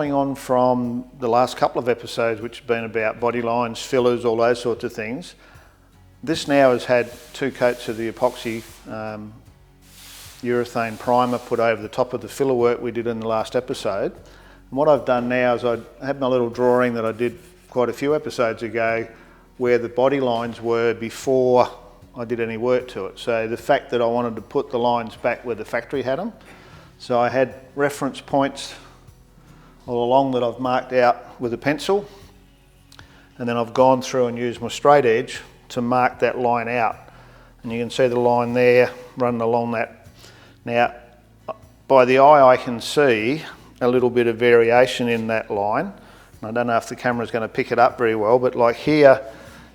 following on from the last couple of episodes, which have been about body lines, fillers, all those sorts of things. This now has had 2 coats of the epoxy urethane primer put over the top of the filler work we did in the last episode. And what I've done now is I have my little drawing that I did quite a few episodes ago where the body lines were before I did any work to it. So the fact that I wanted to put the lines back where the factory had them. So I had reference points all along that I've marked out with a pencil, and then I've gone through and used my straight edge to mark that line out. And you can see the line there running along that. Now, by the eye I can see a little bit of variation in that line. And I don't know if the camera's going to pick it up very well, but like here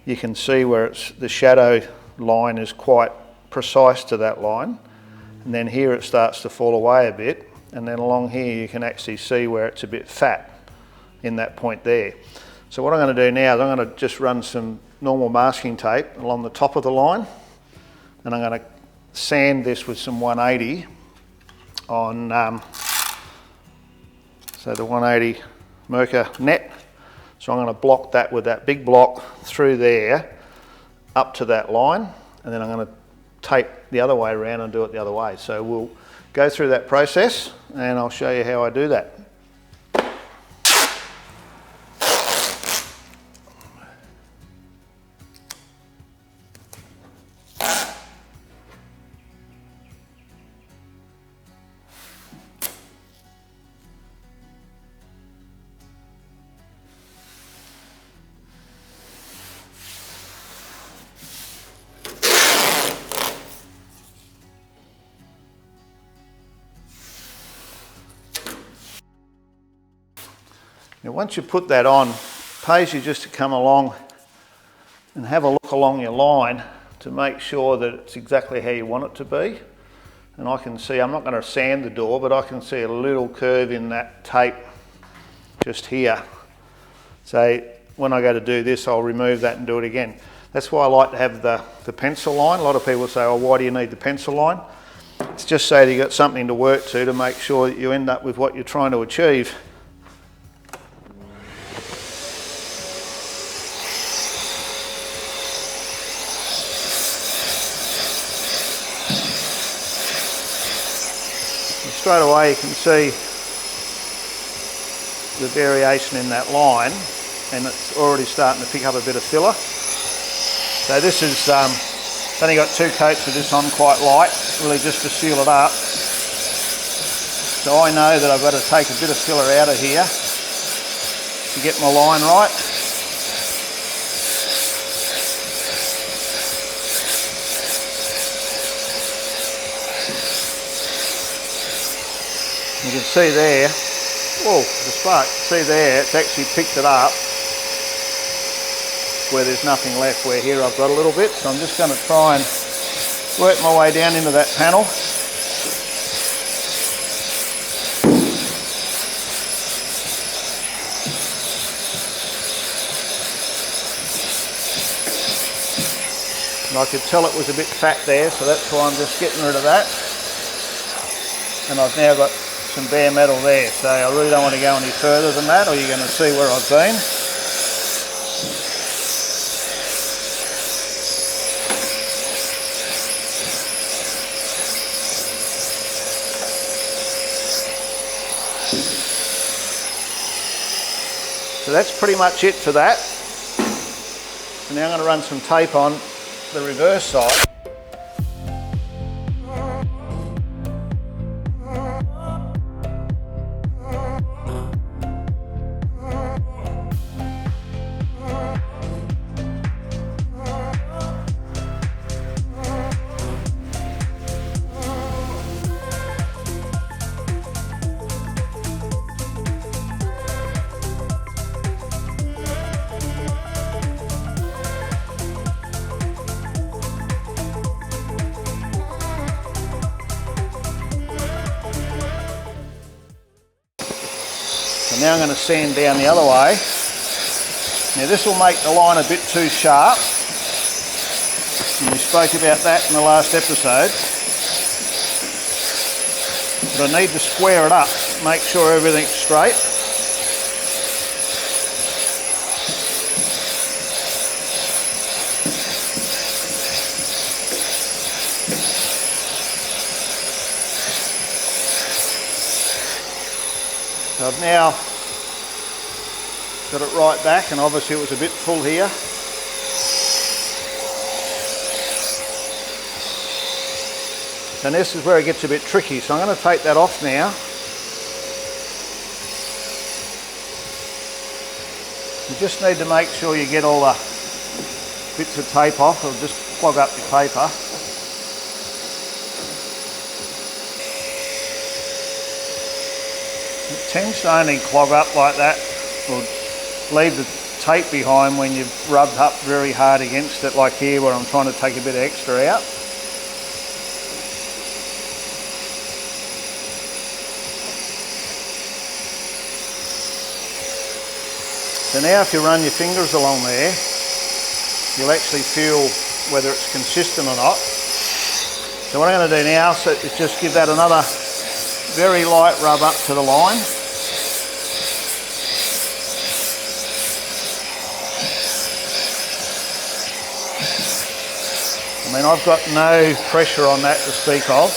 you can see where it's the shadow line is quite precise to that line, and then here it starts to fall away a bit, and then along here you can actually see where it's a bit fat in that point there. So what I'm going to do now is I'm going to just run some normal masking tape along the top of the line, and I'm going to sand this with some 180 on so the 180 Merca net. So I'm going to block that with that big block through there up to that line, and then I'm going to tape the other way around and do it the other way. So we'll go through that process and I'll show you how I do that. Now once you put that on, it pays you just to come along and have a look along your line to make sure that it's exactly how you want it to be. And I can see, I'm not going to sand the door, but I can see a little curve in that tape just here. So when I go to do this, I'll remove that and do it again. That's why I like to have the pencil line. A lot of people say, oh, why do you need the pencil line? It's just so that you've got something to work to make sure that you end up with what you're trying to achieve. Straight away you can see the variation in that line, and it's already starting to pick up a bit of filler. So this is only got 2 coats of this on, quite light, really just to seal it up. So I know that I've got to take a bit of filler out of here to get my line right. You can see there, oh, the spark, see there, it's actually picked it up where there's nothing left, where here I've got a little bit. So I'm just going to try and work my way down into that panel. And I could tell it was a bit fat there, so that's why I'm just getting rid of that. And I've now got some bare metal there, so I really don't want to go any further than that, or you're going to see where I've been. So that's pretty much it for that. So now I'm going to run some tape on the reverse side. Now I'm going to sand down the other way. Now this will make the line a bit too sharp, and we spoke about that in the last episode. But I need to square it up, make sure everything's straight. So I've now got it right back, and obviously it was a bit full here. And this is where it gets a bit tricky, so I'm going to take that off now. You just need to make sure you get all the bits of tape off. It'll just clog up your paper. It tends to only clog up like that, or leave the tape behind when you've rubbed up very hard against it, like here where I'm trying to take a bit of extra out. So now if you run your fingers along there, you'll actually feel whether it's consistent or not. So what I'm going to do now is just give that another very light rub up to the line. I mean, I've got no pressure on that to speak of.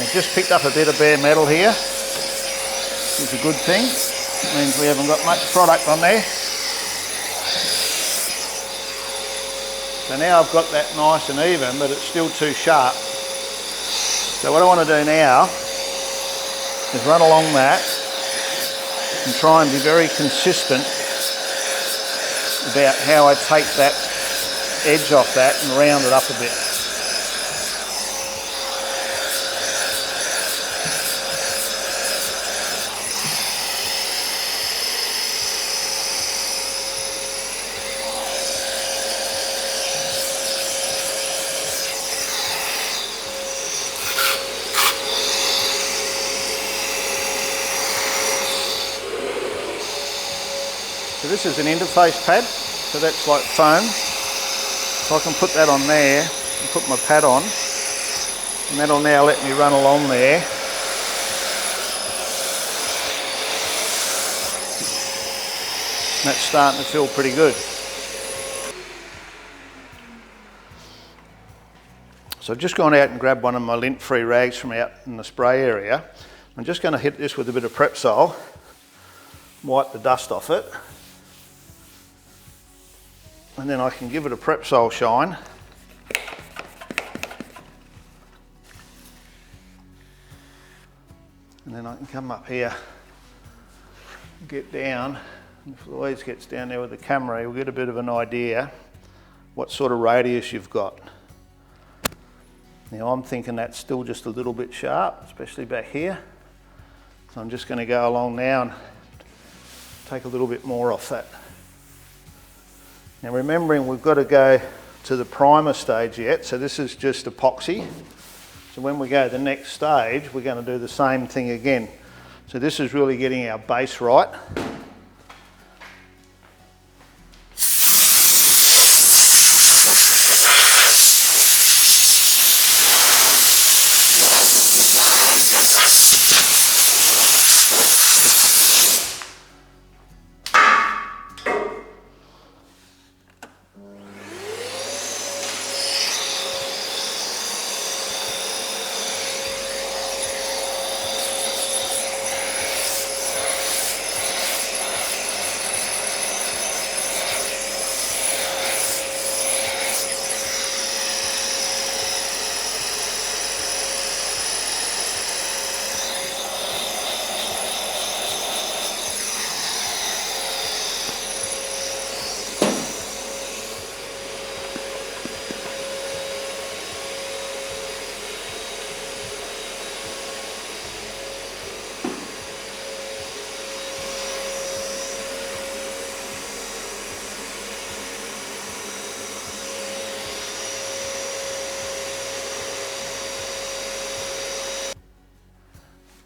I've just picked up a bit of bare metal here, which is a good thing. It means we haven't got much product on there. So now I've got that nice and even, but it's still too sharp. So what I want to do now is run along that and try and be very consistent about how I take that edge off that and round it up a bit. So this is an interface pad, so that's like foam. So I can put that on there and put my pad on, and that'll now let me run along there. And that's starting to feel pretty good. So I've just gone out and grabbed one of my lint-free rags from out in the spray area. I'm just going to hit this with a bit of Prep-Sol, wipe the dust off it. And then I can give it a Prep-Sol shine. And then I can come up here, get down. And if Louise gets down there with the camera, we'll get a bit of an idea what sort of radius you've got. Now I'm thinking that's still just a little bit sharp, especially back here. So I'm just going to go along now and take a little bit more off that. Now remembering we've got to go to the primer stage yet, so this is just epoxy. So when we go to the next stage, we're going to do the same thing again. So this is really getting our base right.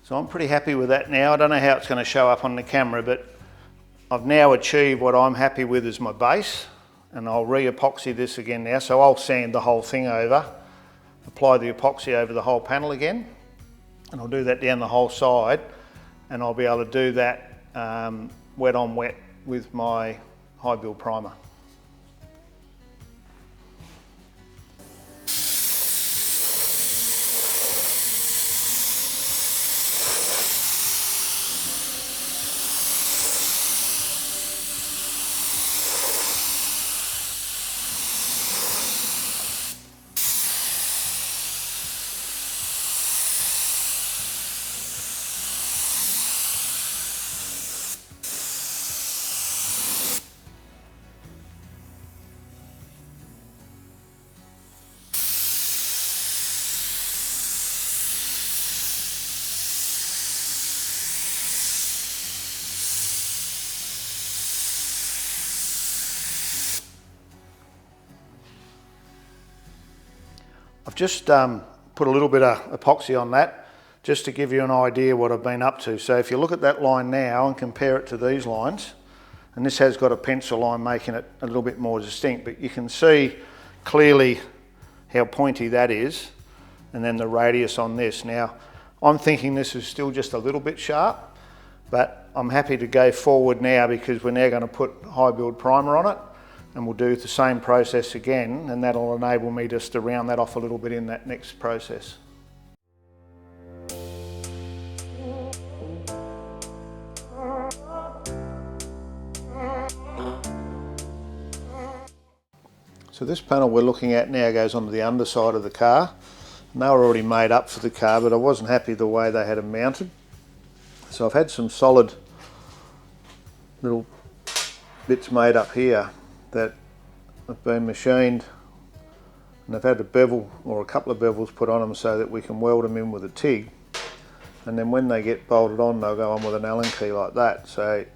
So I'm pretty happy with that now. I don't know how it's going to show up on the camera, but I've now achieved what I'm happy with as my base, and I'll re-epoxy this again now. So I'll sand the whole thing over, apply the epoxy over the whole panel again, and I'll do that down the whole side, and I'll be able to do that wet on wet with my high build primer. I've just put a little bit of epoxy on that just to give you an idea what I've been up to. So if you look at that line now and compare it to these lines, and this has got a pencil line making it a little bit more distinct, but you can see clearly how pointy that is, and then the radius on this. Now, I'm thinking this is still just a little bit sharp, but I'm happy to go forward now because we're now going to put high build primer on it, and we'll do the same process again, and that'll enable me just to round that off a little bit in that next process. So this panel we're looking at now goes onto the underside of the car, and they were already made up for the car, but I wasn't happy the way they had them mounted. So I've had some solid little bits made up here that have been machined, and they've had a bevel or a couple of bevels put on them so that we can weld them in with a TIG, and then when they get bolted on they'll go on with an Allen key like that, so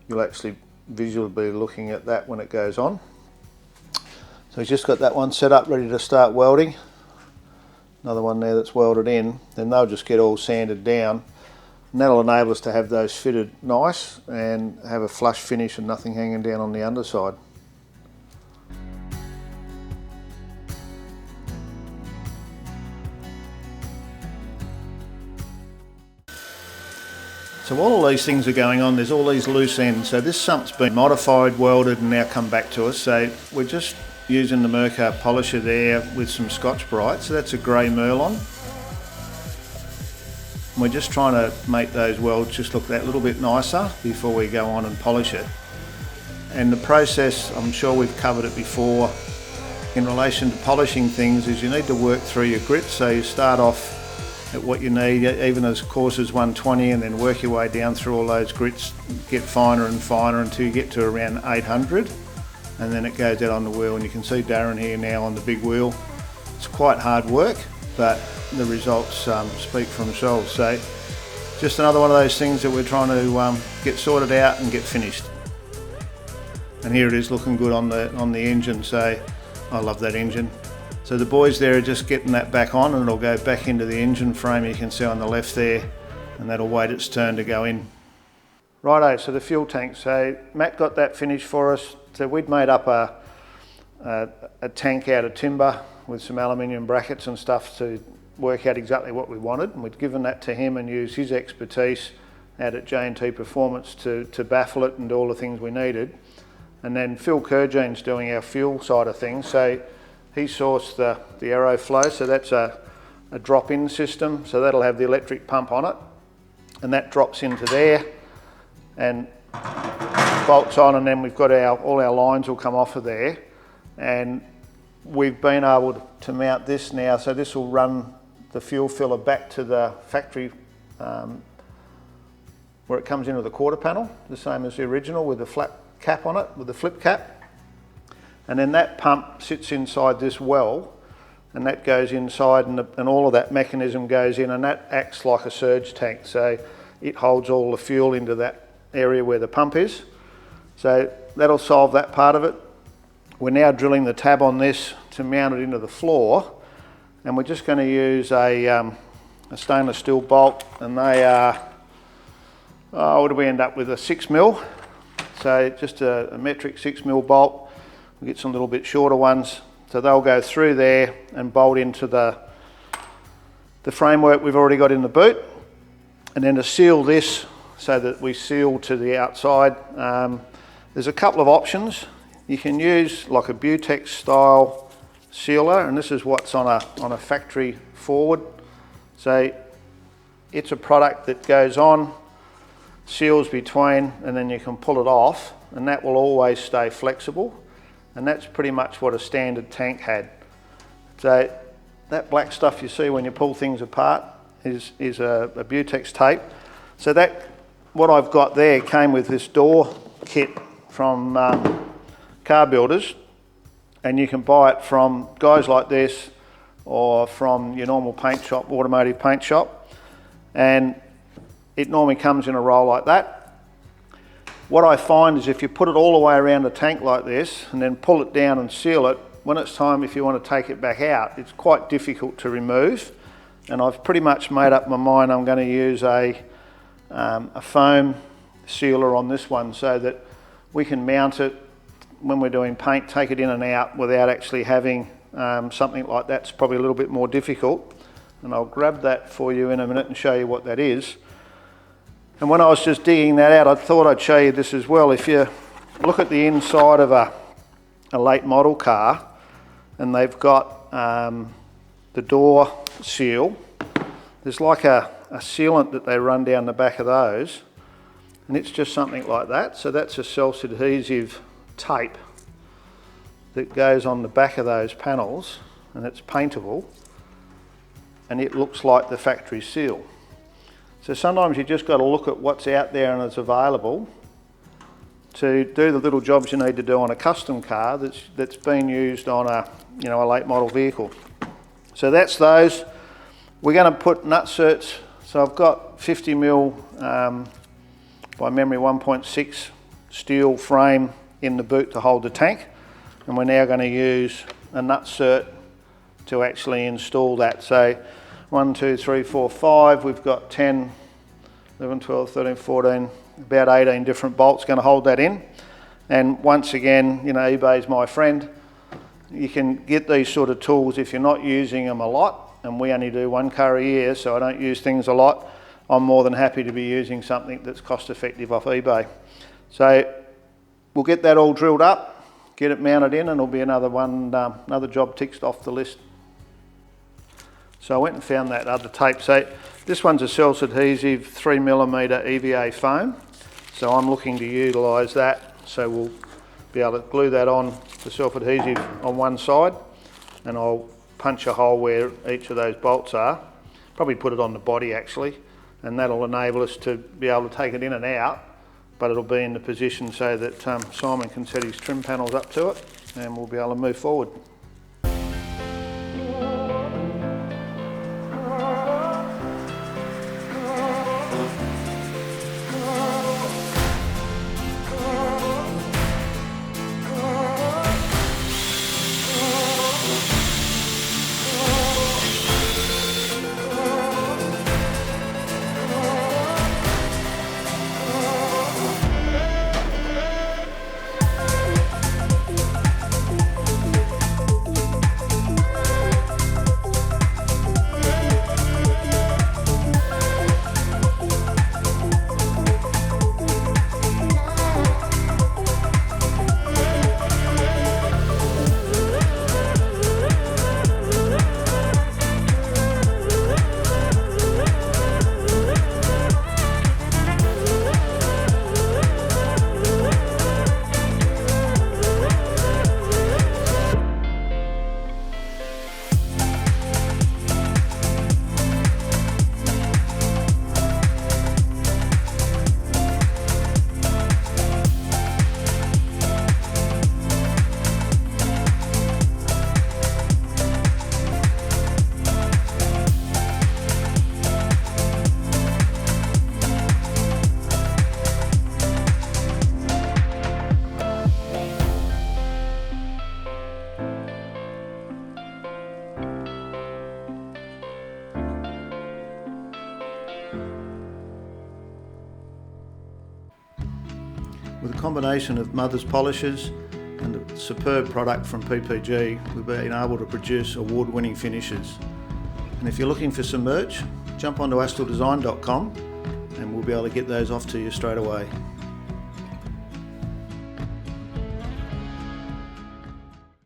you'll actually visually be looking at that when it goes on. So he's just got that one set up ready to start welding, another one there that's welded in, then they'll just get all sanded down, and that'll enable us to have those fitted nice and have a flush finish and nothing hanging down on the underside. So while all these things are going on, there's all these loose ends. So this sump's been modified, welded, and now come back to us. So we're just using the Mercar polisher there with some Scotch-Brite. So that's a grey Merlon. And we're just trying to make those welds just look that little bit nicer before we go on and polish it. And the process, I'm sure we've covered it before, in relation to polishing things, is you need to work through your grit. So you start off at what you need, even as coarse as 120, and then work your way down through all those grits, get finer and finer until you get to around 800, and then it goes out on the wheel. And you can see Darren here now on the big wheel. It's quite hard work, but the results speak for themselves. So just another one of those things that we're trying to get sorted out and get finished. And here it is looking good on the engine, so I love that engine. So the boys there are just getting that back on, and it'll go back into the engine frame, you can see on the left there, and that'll wait its turn to go in. Righto, so the fuel tank. So Matt got that finished for us. So we'd made up a tank out of timber with some aluminium brackets and stuff to work out exactly what we wanted, and we'd given that to him and used his expertise out at J&T Performance to baffle it and do all the things we needed. And then Phil Kurgene's doing our fuel side of things. So he sourced the Aeroflow, so that's a drop-in system, so that'll have the electric pump on it, and that drops into there and bolts on, and then we've got all our lines will come off of there, and we've been able to mount this now, so this will run the fuel filler back to the factory where it comes into the quarter panel, the same as the original with the flat cap on it, with the flip cap. And then that pump sits inside this well, and that goes inside, and all of that mechanism goes in, and that acts like a surge tank. So it holds all the fuel into that area where the pump is. So that'll solve that part of it. We're now drilling the tab on this to mount it into the floor, and we're just going to use a stainless steel bolt, and they are, what do we end up with, a 6mm. So just a metric 6mm bolt. We get some little bit shorter ones, so they'll go through there and bolt into the framework we've already got in the boot. And then to seal this so that we seal to the outside, there's a couple of options. You can use like a Butex style sealer, and this is what's on a factory forward. So it's a product that goes on, seals between, and then you can pull it off, and that will always stay flexible. And that's pretty much what a standard tank had. So that black stuff you see when you pull things apart is a Butex tape. So that, what I've got there, came with this door kit from car builders, and you can buy it from guys like this or from your normal paint shop, automotive paint shop, and it normally comes in a roll like that. What I find is if you put it all the way around the tank like this and then pull it down and seal it, when it's time, if you want to take it back out, it's quite difficult to remove. And I've pretty much made up my mind I'm going to use a foam sealer on this one so that we can mount it when we're doing paint, take it in and out without actually having something like that's probably a little bit more difficult. And I'll grab that for you in a minute and show you what that is. And when I was just digging that out, I thought I'd show you this as well. If you look at the inside of a late model car, and they've got the door seal, there's like a sealant that they run down the back of those, and it's just something like that. So that's a self-adhesive tape that goes on the back of those panels, and it's paintable, and it looks like the factory seal. So sometimes you just got to look at what's out there and it's available to do the little jobs you need to do on a custom car that's been used on a late model vehicle. So that's those. We're going to put nutserts. So I've got 50mm by memory 1.6 steel frame in the boot to hold the tank, and we're now going to use a nutsert to actually install that. So 1, 2, 3, 4, 5, we've got 10, 11, 12, 13, 14, about 18 different bolts going to hold that in. And once again, eBay's my friend. You can get these sort of tools if you're not using them a lot, and we only do one car a year, so I don't use things a lot. I'm more than happy to be using something that's cost effective off eBay. So we'll get that all drilled up, get it mounted in, and it'll be another job ticked off the list. So I went and found that other tape. So this one's a self-adhesive 3mm EVA foam. So I'm looking to utilise that. So we'll be able to glue that on the self-adhesive on one side, and I'll punch a hole where each of those bolts are. Probably put it on the body actually, and that'll enable us to be able to take it in and out, but it'll be in the position so that Simon can set his trim panels up to it, and we'll be able to move forward. With a combination of Mother's polishes and a superb product from PPG, we've been able to produce award-winning finishes. And if you're looking for some merch, jump onto astilldesign.com and we'll be able to get those off to you straight away.